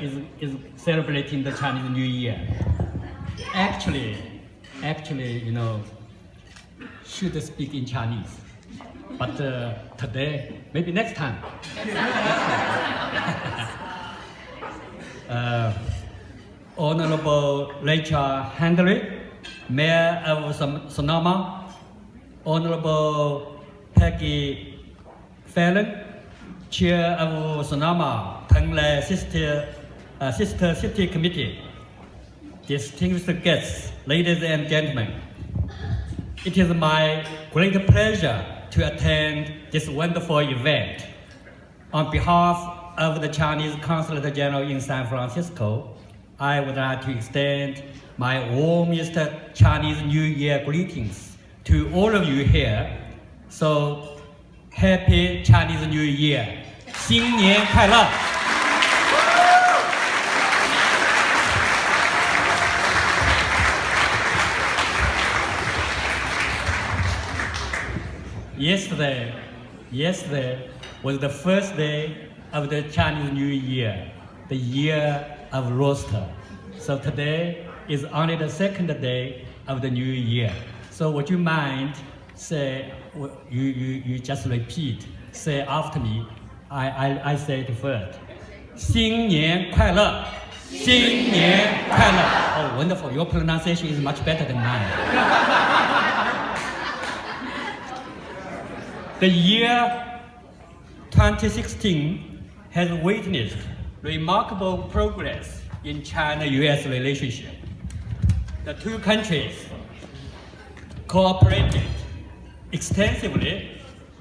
is celebrating the Chinese New Year. Actually, should speak in Chinese, but today, maybe next time. Honorable Rachel Hundley, Mayor of Sonoma, Honorable Peggy Fallon, Chair of Sonoma-Penglai Sister City Committee, distinguished guests, ladies and gentlemen, it is my great pleasure to attend this wonderful event. On behalf of the Chinese Consulate General in San Francisco, I would like to extend my warmest Chinese New Year greetings to all of you here. So, Happy Chinese New Year! 新年快乐! Yesterday was the first day of the Chinese New Year, the year of rooster. So today is only the second day of the new year. So would you mind say, you just repeat, say after me, I say it first. 新年快乐! 新年快乐! Oh, wonderful. Your pronunciation is much better than mine. The year 2016 has witnessed remarkable progress in China-US relationship. The two countries cooperated extensively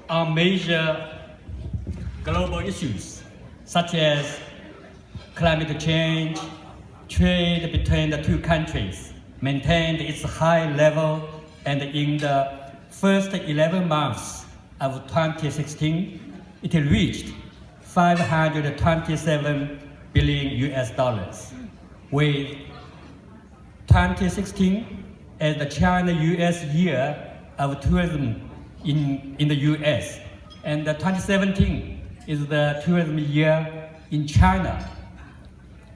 on major global issues such as climate change, trade between the two countries maintained its high level, and in the first 11 months of 2016, it reached $527 billion US, with 2016 as the China-US year of tourism in the US, and 2017 is the tourism year in China.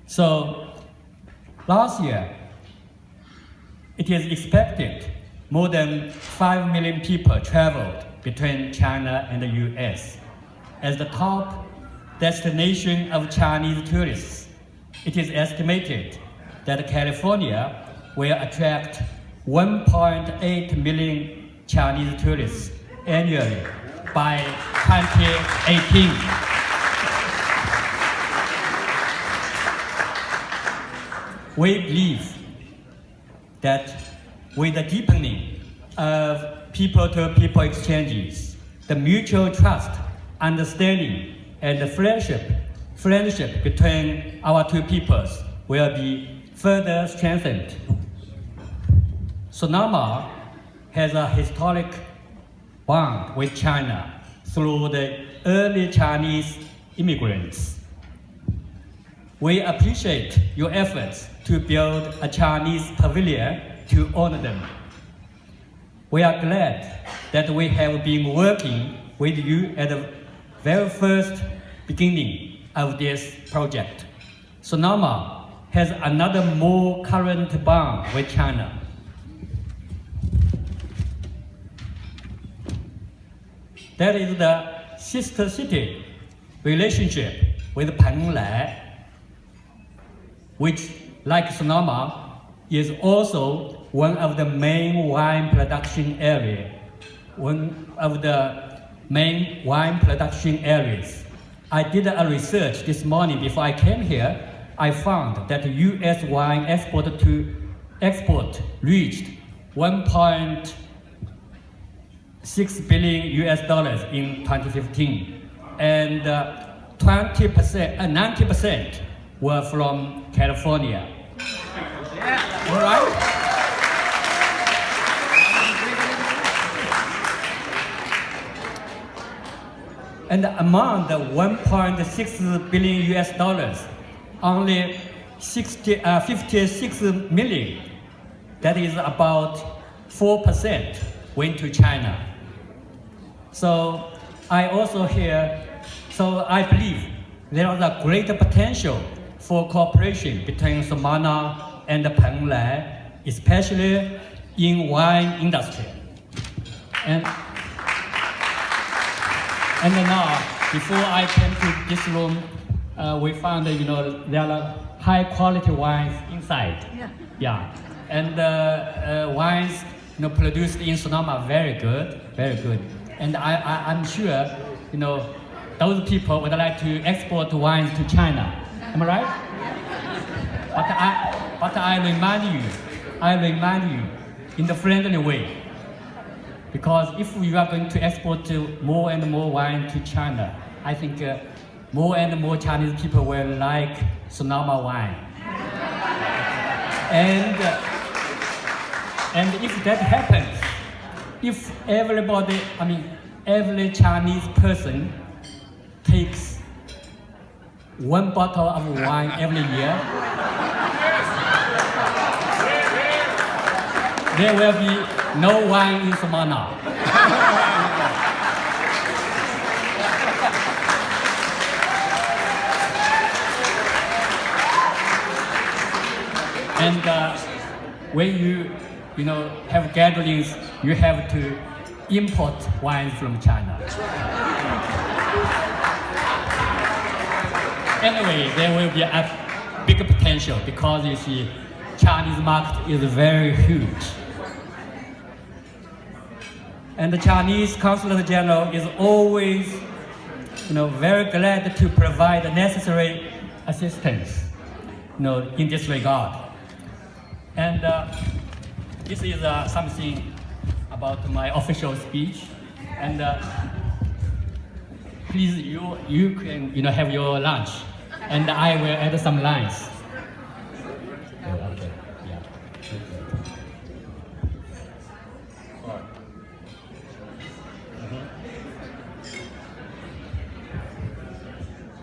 So last year, it is expected more than 5 million people traveled between China and the US. As the top destination of Chinese tourists, it is estimated that California will attract 1.8 million Chinese tourists annually by 2018. We believe that with the deepening of people-to-people exchanges, the mutual trust, understanding, and the friendship between our two peoples will be further strengthened. Sonoma has a historic bond with China through the early Chinese immigrants. We appreciate your efforts to build a Chinese pavilion to honor them. We are glad that we have been working with you at the very first beginning of this project. Sonoma has another more current bond with China. That is the sister city relationship with Penglai, which, like Sonoma, is also one of the main wine production areas. I did a research this morning before I came here. I found that U.S. wine export reached $1.6 billion in 2015, and 90% were from California. Yeah. All right? And among the $1.6 billion only 56 million, that is about 4%, went to China. So I believe there is a greater potential for cooperation between Sonoma and Penglai, especially in wine industry. And now, before I came to this room, we found that there are high quality wines inside. Yeah. And wines produced in Sonoma are very good. And I'm sure those people would like to export wines to China. Am I right? But I remind you in the friendly way. Because if we are going to export more and more wine to China, I think more and more Chinese people will like Sonoma wine. And if that happens, if every Chinese person takes 1 bottle of wine every year, there will be no wine in Sonoma. And when you have gatherings, you have to import wines from China. Anyway, there will be a big potential because you see, Chinese market is very huge. And the Chinese Consul General is always, very glad to provide the necessary assistance, in this regard. And this is something about my official speech. And please, you can, have your lunch, and I will add some lines. Okay. Yeah.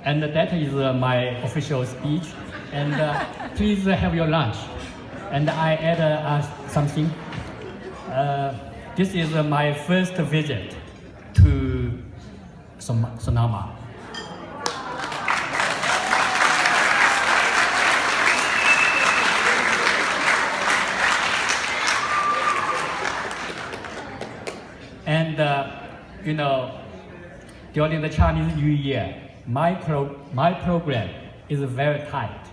And that is my official speech. And please have your lunch. And I add something. This is my first visit to Sonoma. And during the Chinese New Year, my program is very tight.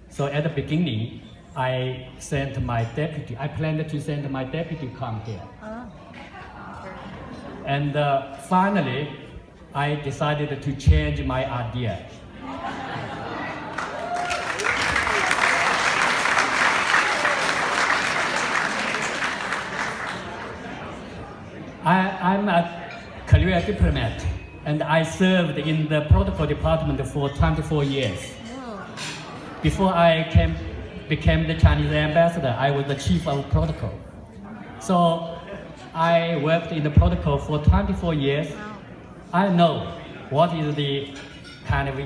So at the beginning, I planned to send my deputy come here. And finally, I decided to change my idea. I'm a career diplomat, and I served in the protocol department for 24 years. Before I became the Chinese ambassador, I was the chief of protocol. So I worked in the protocol for 24 years. I know what is the kind of,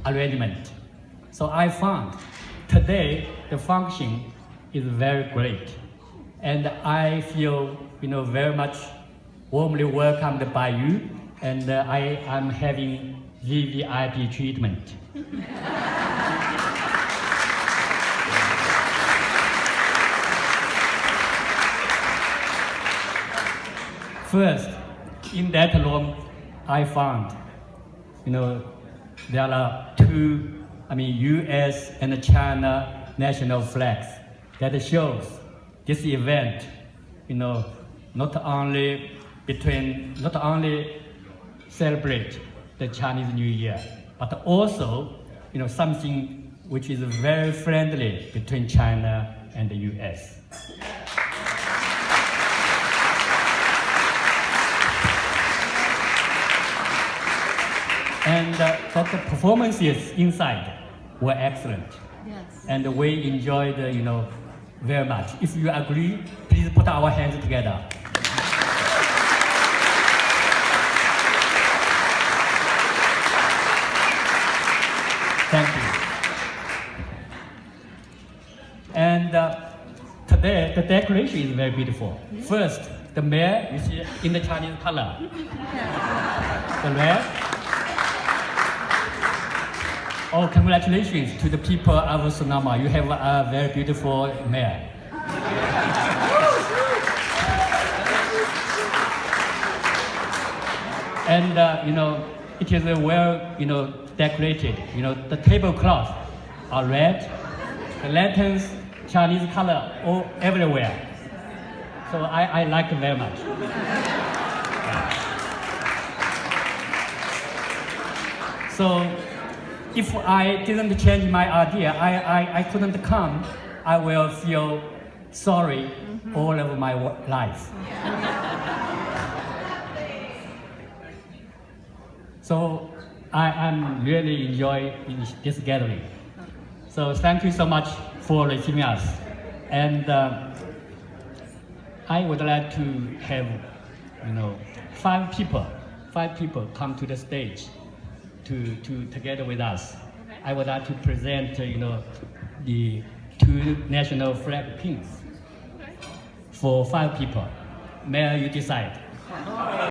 arrangement. So I found today the function is very great. And I feel, very much warmly welcomed by you, and I am having VVIP treatment. First, in that room, I found, there are two, U.S. and China national flags that shows this event, not only celebrate the Chinese New Year, but also, something which is very friendly between China and the U.S. And but the performances inside were excellent. Yes. And we enjoyed, very much. If you agree, please put our hands together. Thank you. And today, the decoration is very beautiful. First, the mayor, you see, in the Chinese color. The mayor. Oh, congratulations to the people of Sonoma. You have a very beautiful mayor. And it is well decorated. The tablecloth are red, the lanterns Chinese color all everywhere. So I like it very much. So if I didn't change my idea, I couldn't come. I will feel sorry all of my life. So I'm really enjoying this gathering. So thank you so much for receiving us. And I would like to have, five people come to the stage to together with us. Okay. I would like to present, the two national flag pins Okay. for 5 people. Mayor, you decide.